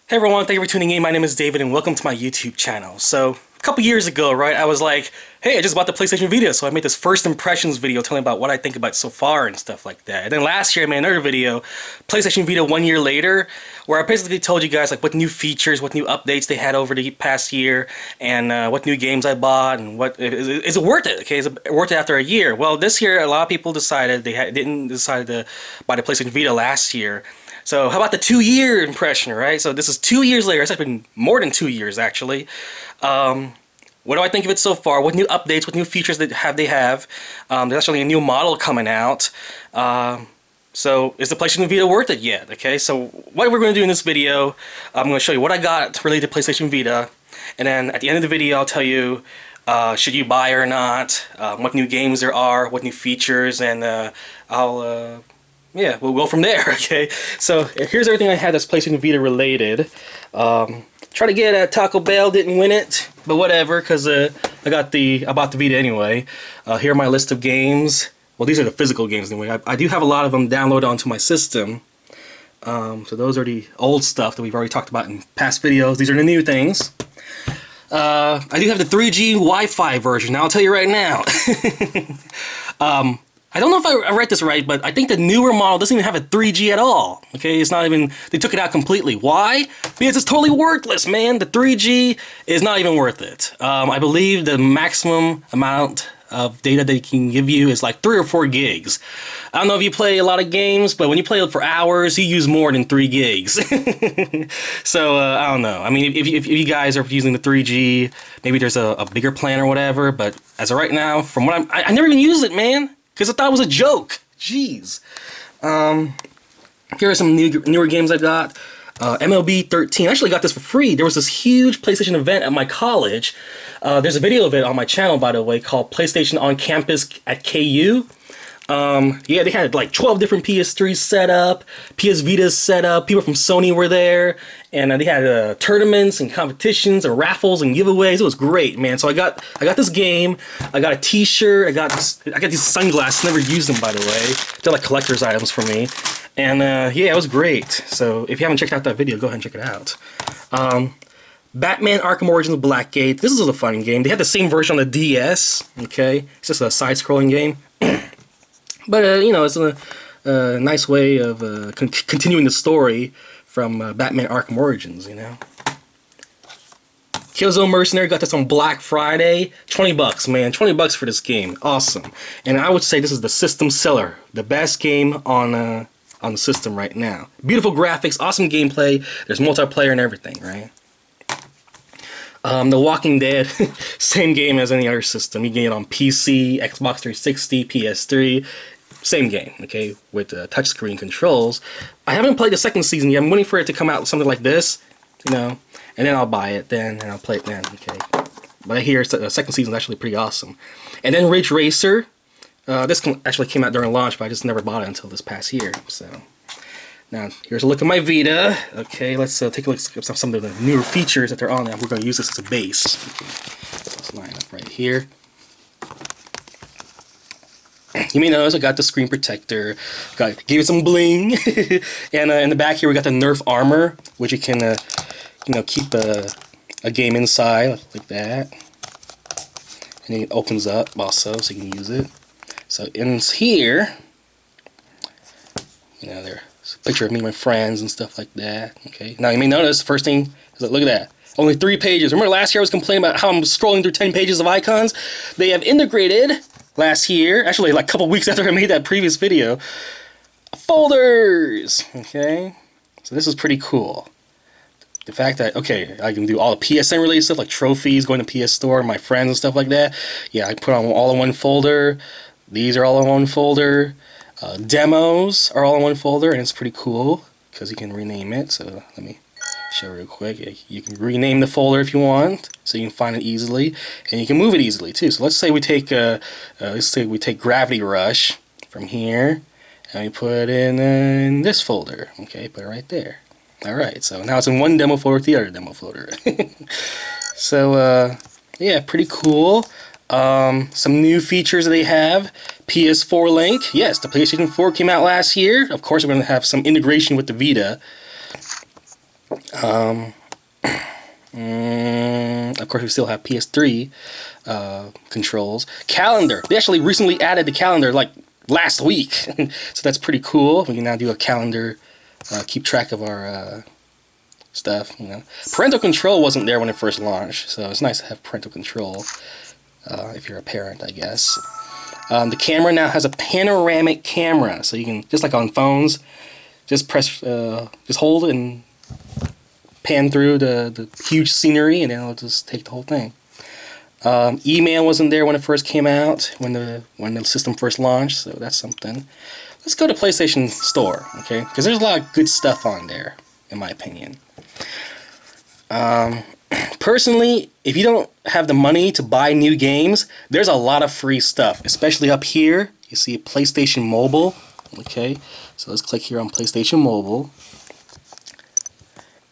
Hey everyone, thank you for tuning in. My name is David and welcome to my YouTube channel. So, a couple years ago, right, I was like, hey, I just bought the PlayStation Vita, so I made this first impressions video telling about what I think about it so far and stuff like that. And then last year I made another video, PlayStation Vita 1 year later, where I basically told you guys like what new features, what new updates they had over the past year, and what new games I bought, and what is it worth it? Okay, is it worth it after a year? Well, this year a lot of people decided didn't decide to buy the PlayStation Vita last year. So how about the 2 year impression, right? So this is 2 years later. It's actually been more than 2 years, actually. What do I think of it so far? What new updates, what new features they have? There's actually a new model coming out. So is the PlayStation Vita worth it yet? Okay, so what we're going to do in this video, I'm going to show you what I got related to PlayStation Vita. And then at the end of the video, I'll tell you, should you buy or not, what new games there are, what new features, and yeah, we'll go from there, okay? So here's everything I had that's PlayStation Vita related. Try to get Taco Bell, didn't win it, but whatever, because I bought the Vita anyway. Here are my list of games. Well, these are the physical games anyway. I do have a lot of them downloaded onto my system. So those are the old stuff that we've already talked about in past videos. These are the new things. I do have the 3G Wi-Fi version. Now I'll tell you right now. I don't know if I read this right, but I think the newer model doesn't even have a 3G at all. Okay, it's not even, they took it out completely. Why? Because it's totally worthless, man. The 3G is not even worth it. I believe the maximum amount of data they can give you is like 3 or 4 gigs. I don't know if you play a lot of games, but when you play it for hours, you use more than 3 gigs. So, I don't know. I mean, if you guys are using the 3G, maybe there's a bigger plan or whatever, but as of right now, from what I never even used it, man. Because I thought it was a joke. Jeez. Here are some newer games I got. MLB 13. I actually got this for free. There was this huge PlayStation event at my college. There's a video of it on my channel, by the way, called PlayStation on Campus at KU. Yeah, they had like 12 different PS3s set up, PS Vitas set up, people from Sony were there, and they had tournaments and competitions and raffles and giveaways. It was great, man. So I got this game, I got a t-shirt, I got these sunglasses, never used them by the way. They're like collector's items for me. And yeah, it was great. So if you haven't checked out that video, go ahead and check it out. Batman Arkham Origins Blackgate. This is a fun game. They had the same version on the DS, okay? It's just a side-scrolling game. But, you know, it's a nice way of continuing the story from Batman Arkham Origins, you know. Killzone Mercenary, got this on Black Friday. 20 bucks, man. 20 bucks for this game. Awesome. And I would say this is the system seller. The best game on the system right now. Beautiful graphics, awesome gameplay. There's multiplayer and everything, right? The Walking Dead, same game as any other system. You can get it on PC, Xbox 360, PS3. Same game, okay, with touchscreen controls. I haven't played the second season yet. I'm waiting for it to come out with something like this, you know, and then I'll buy it then, and I'll play it then, okay. But I hear the second season is actually pretty awesome. And then Ridge Racer. This actually came out during launch, but I just never bought it until this past year, so. Now, here's a look at my Vita. Okay, let's take a look at some of the newer features that they're on there. We're going to use this as a base. Okay. So let's line up right here. You may notice I got the screen protector, gave it some bling, and in the back here we got the Nerf armor, which you can, you know, keep a game inside like that, and it opens up also, so you can use it. So in here, you know, there's a picture of me and my friends and stuff like that. Okay, now you may notice the first thing is that, look at that. Only 3 pages. Remember last year I was complaining about how I'm scrolling through 10 pages of icons? They have integrated last year, actually like a couple weeks after I made that previous video, folders, okay? So this is pretty cool. The fact that, okay, I can do all the PSN related stuff like trophies, going to PS Store, my friends and stuff like that. Yeah, I put on all in one folder. These are all in one folder. Demos are all in one folder, and it's pretty cool because you can rename it. So let me show real quick. You can rename the folder if you want, so you can find it easily, and you can move it easily too. So let's say we take Gravity Rush from here, and we put it in this folder. Okay, put it right there. All right, so now it's in one demo folder with the other demo folder. So yeah, pretty cool. Some new features that they have. PS4 link. Yes, the PlayStation 4 came out last year. Of course, we're going to have some integration with the Vita. Um, of course, we still have PS3 controls. Calendar. They actually recently added the calendar like last week, so that's pretty cool. We can now do a calendar, keep track of our stuff. You know, parental control wasn't there when it first launched, so it's nice to have parental control if you're a parent, I guess. The camera now has a panoramic camera, so you can, just like on phones, just press, just hold and pan through the huge scenery, and then it'll just take the whole thing. Email wasn't there when it first came out, when the system first launched, so that's something. Let's go to PlayStation Store, okay? Because there's a lot of good stuff on there, in my opinion. Personally, if you don't have the money to buy new games, there's a lot of free stuff, especially up here. You see PlayStation Mobile, okay? So let's click here on PlayStation Mobile.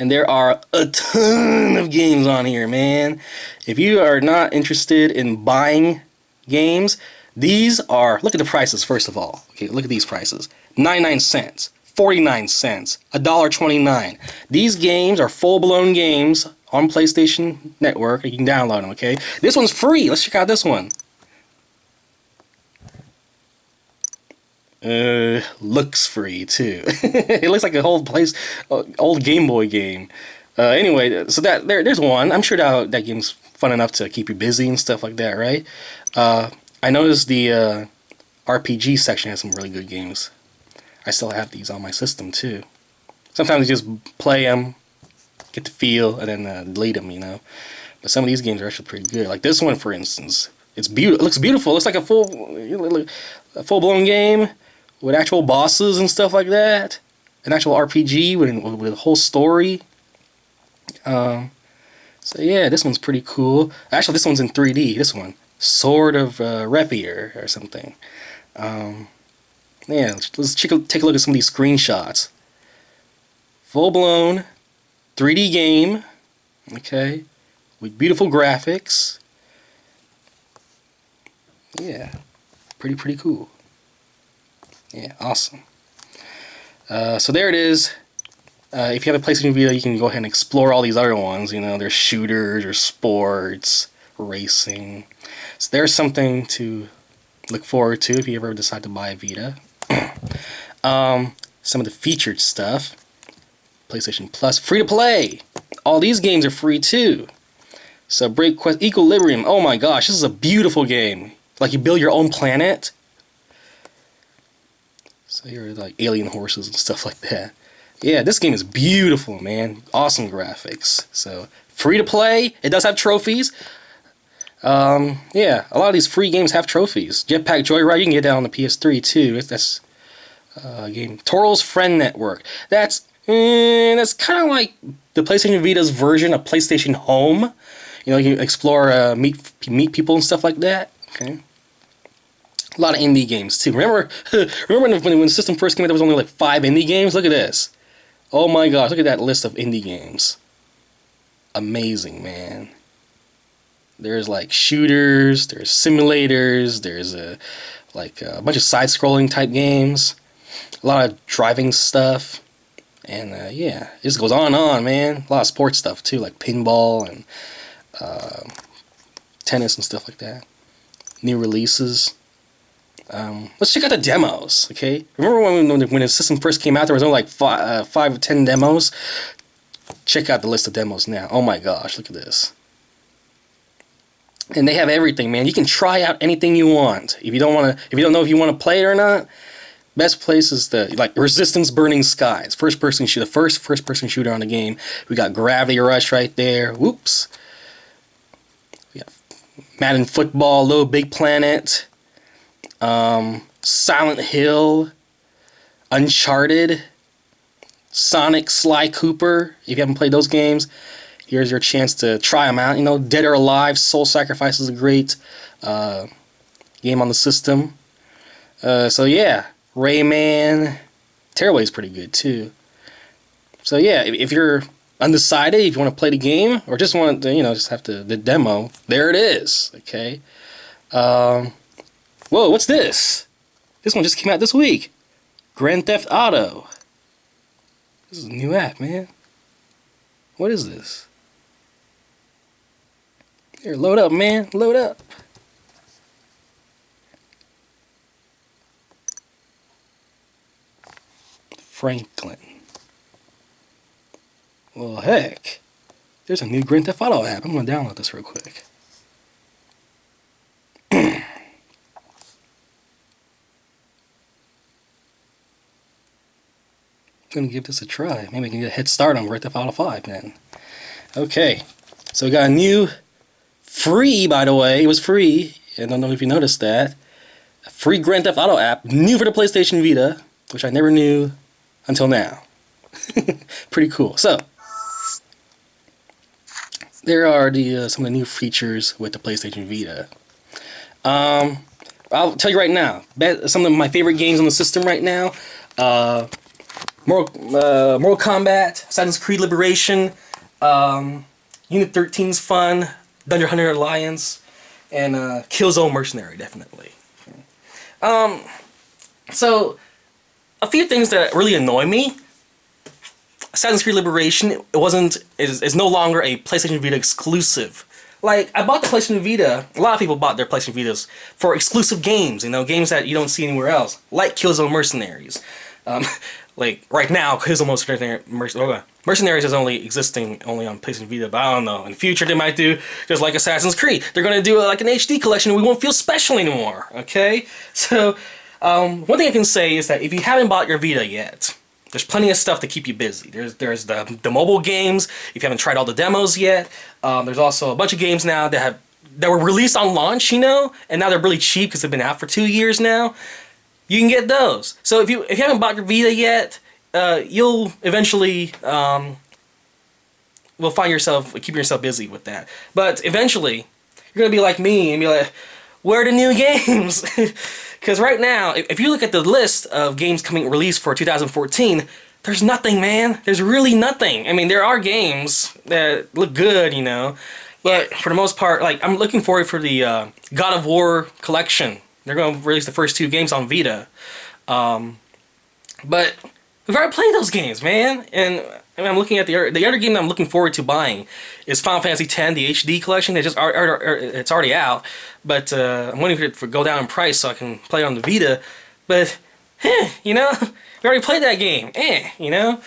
And there are a ton of games on here, man. If you are not interested in buying games, these are, look at the prices first of all. Okay, look at these prices. 99 cents, 49 cents, $1.29. These games are full-blown games on PlayStation Network. You can download them, okay? This one's free. Let's check out this one. Looks free too. It looks like a whole old Game Boy game. Anyway, so there's one. I'm sure that game's fun enough to keep you busy and stuff like that, right? I noticed the RPG section has some really good games. I still have these on my system too. Sometimes you just play them, get the feel, and then delete them, you know. But some of these games are actually pretty good. Like this one, for instance. It looks beautiful. It looks like a full-blown game with actual bosses and stuff like that. An actual RPG with a whole story. So yeah, this one's pretty cool. Actually, this one's in 3D. This one, Sword of Rapier or something. Yeah, let's take a look at some of these screenshots. Full-blown 3D game. Okay, with beautiful graphics. Yeah, pretty cool. Yeah, awesome. So there it is. If you have a PlayStation Vita, you can go ahead and explore all these other ones. You know, there's shooters, there's sports, racing. So there's something to look forward to if you ever decide to buy a Vita. Some of the featured stuff. PlayStation Plus, free to play. All these games are free too. So Break Quest, Equilibrium. Oh my gosh, this is a beautiful game. Like you build your own planet. So you're like alien horses and stuff like that. Yeah, this game is beautiful, man. Awesome graphics. So free to play. It does have trophies. Yeah, a lot of these free games have trophies. Jetpack Joyride, you can get that on the PS3 too. That's a game. Toro's Friend Network. That's kind of like the PlayStation Vita's version of PlayStation Home. You know, you can explore, meet people and stuff like that. Okay. A lot of indie games too. Remember when the system first came out, there was only like 5 indie games? Look at this. Oh my gosh, look at that list of indie games. Amazing, man. There's like shooters, there's simulators, there's a bunch of side-scrolling type games, a lot of driving stuff, and yeah, it just goes on, man. A lot of sports stuff too, like pinball and tennis and stuff like that. New releases. Let's check out the demos, okay? Remember when the system first came out, there was only like 5 or 10 demos? Check out the list of demos now. Oh my gosh, look at this. And they have everything, man. You can try out anything you want. If you don't know if you want to play it or not, best place is like Resistance Burning Skies. First person person shooter on the game. We got Gravity Rush right there. Whoops. We got Madden Football, Little Big Planet. Silent Hill, Uncharted, Sonic, Sly Cooper. If you haven't played those games, here's your chance to try them out. You know, Dead or Alive, Soul Sacrifice is a great game on the system. So yeah, Rayman, Tearaway is pretty good too. So yeah, if you're undecided, if you want to play the game or just want to, just have the demo, there it is. Okay. Whoa, what's this? This one just came out this week. Grand Theft Auto. This is a new app, man. What is this? Here, load up, man. Load up. Franklin. Well, heck. There's a new Grand Theft Auto app. I'm going to download this real quick. Gonna give this a try. Maybe I can get a head start on Grand Theft Auto 5 then. Okay, so we got a new free, by the way, it was free, I don't know if you noticed that, a free Grand Theft Auto app, new for the PlayStation Vita, which I never knew until now. Pretty cool. So, there are the some of the new features with the PlayStation Vita. I'll tell you right now, some of my favorite games on the system right now, Mortal Kombat, Assassin's Creed Liberation, Unit 13's fun, Dungeon Hunter Alliance, and Killzone Mercenary, definitely. So, a few things that really annoy me. Assassin's Creed Liberation is no longer a PlayStation Vita exclusive. Like, I bought the PlayStation Vita, a lot of people bought their PlayStation Vitas for exclusive games, you know, games that you don't see anywhere else, like Killzone Mercenaries. Like, right now, Killzone Mercenaries is only existing only on PlayStation Vita, but I don't know. In the future, they might do just like Assassin's Creed. They're going to do like an HD collection and we won't feel special anymore, okay? So, one thing I can say is that if you haven't bought your Vita yet, there's plenty of stuff to keep you busy. There's the mobile games, if you haven't tried all the demos yet. There's also a bunch of games now that were released on launch, you know, and now they're really cheap because they've been out for 2 years now. You can get those. So if you haven't bought your Vita yet, you'll eventually will find yourself keeping yourself busy with that. But eventually, you're gonna be like me and be like, where are the new games? Because right now, if you look at the list of games released for 2014, there's nothing, man. There's really nothing. I mean, there are games that look good, you know, but for the most part, like, I'm looking forward for the God of War collection. They're going to release the first 2 games on Vita. But we've already played those games, man. And I'm looking at the other game that I'm looking forward to buying is Final Fantasy X, the HD collection. It's already out, but I'm waiting for it to go down in price so I can play it on the Vita. But, you know, we already played that game. You know?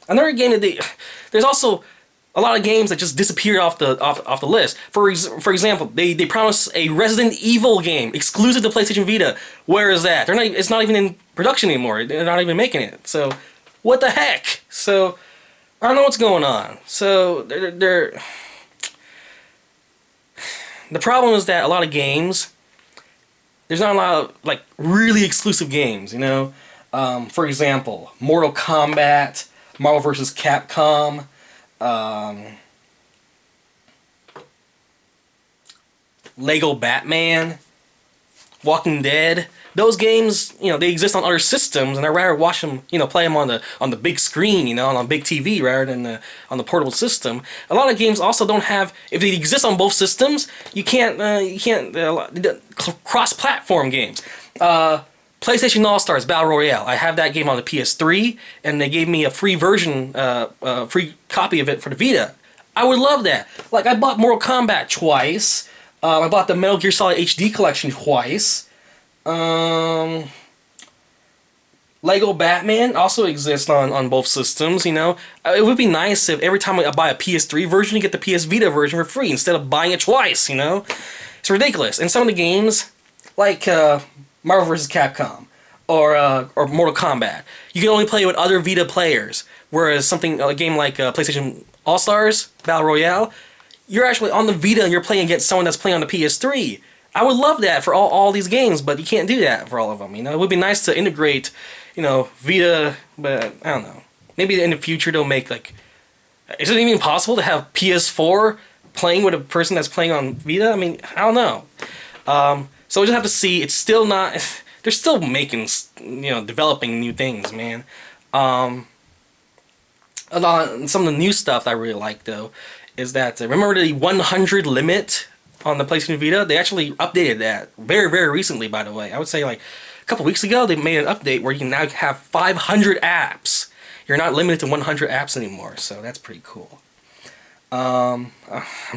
Another game that there's also a lot of games that just disappeared off the list. For example, they promised a Resident Evil game exclusive to PlayStation Vita. Where is that? It's not even in production anymore. They're not even making it. So, what the heck? So, I don't know what's going on. So, the problem is that a lot of games, there's not a lot of like really exclusive games. You know, for example, Mortal Kombat, Marvel vs. Capcom. Lego Batman, Walking Dead. Those games, you know, they exist on other systems, and I'd rather watch them, you know, play them on the big screen, you know, on a big TV rather than on the portable system. A lot of games also don't have, if they exist on both systems, you can't cross-platform games. PlayStation All-Stars Battle Royale. I have that game on the PS3, and they gave me a free version, free copy of it for the Vita. I would love that. Like, I bought Mortal Kombat twice. I bought the Metal Gear Solid HD collection twice. Lego Batman also exists on both systems, you know. It would be nice if every time I buy a PS3 version, you get the PS Vita version for free instead of buying it twice, you know. It's ridiculous. And some of the games, like Marvel vs. Capcom or Mortal Kombat, you can only play with other Vita players, whereas a game like PlayStation All-Stars Battle Royale, you're actually on the Vita and you're playing against someone that's playing on the PS3. I would love that for all these games, but you can't do that for all of them. You know, it would be nice to integrate, you know, Vita, but I don't know. Maybe in the future they'll make like, is it even possible to have PS4 playing with a person that's playing on Vita? I mean, I don't know. So we just have to see. It's still not. They're still making, you know, developing new things, man. Some of the new stuff that I really like though is that remember the 100 limit on the PlayStation Vita? They actually updated that very, very recently, by the way. I would say like a couple weeks ago they made an update where you can now have 500 apps. you're not limited to 100 apps anymore, so that's pretty cool. I'm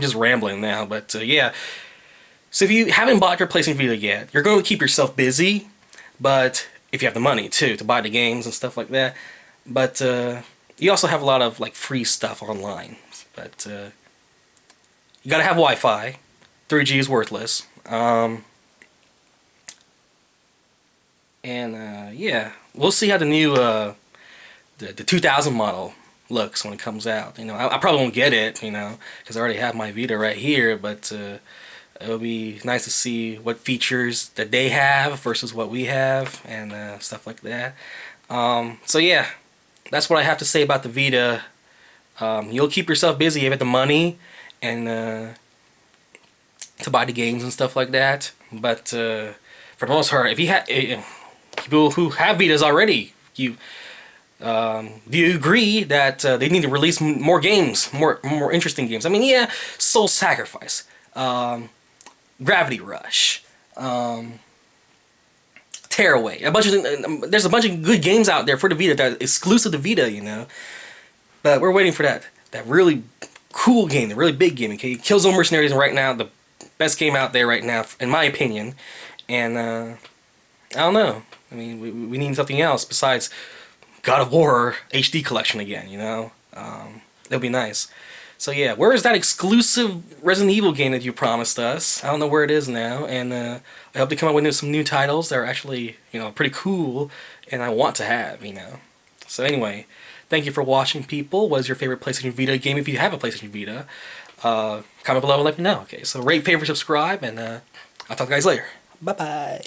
just rambling now, but yeah. So if you haven't bought your PlayStation Vita yet, you're going to keep yourself busy, but if you have the money too to buy the games and stuff like that. But you also have a lot of like free stuff online. But you gotta have Wi-Fi. 3G is worthless. Yeah, we'll see how the new the 2000 model looks when it comes out. You know, I probably won't get it, you know, because I already have my Vita right here. But it'll be nice to see what features that they have versus what we have and stuff like that. So yeah, that's what I have to say about the Vita. You'll keep yourself busy if you have the money and to buy the games and stuff like that. But for the most part, if you have people who have Vitas already, do you agree that they need to release more games, more interesting games? I mean, yeah, Soul Sacrifice, Gravity Rush, Tearaway. There's a bunch of good games out there for the Vita that are exclusive to Vita, you know. But we're waiting for that really cool game, the really big game. Okay, Killzone Mercenaries right now, the best game out there right now, in my opinion. And I don't know. I mean, we need something else besides God of War HD collection again. You know, that'd be nice. So yeah, where is that exclusive Resident Evil game that you promised us? I don't know where it is now, and I hope they come up with some new titles that are actually, you know, pretty cool, and I want to have, you know. So anyway, thank you for watching, people. What is your favorite PlayStation Vita game if you have a PlayStation Vita? Comment below and let me know. Okay, so rate, favorite, subscribe, and I'll talk to you guys later. Bye-bye.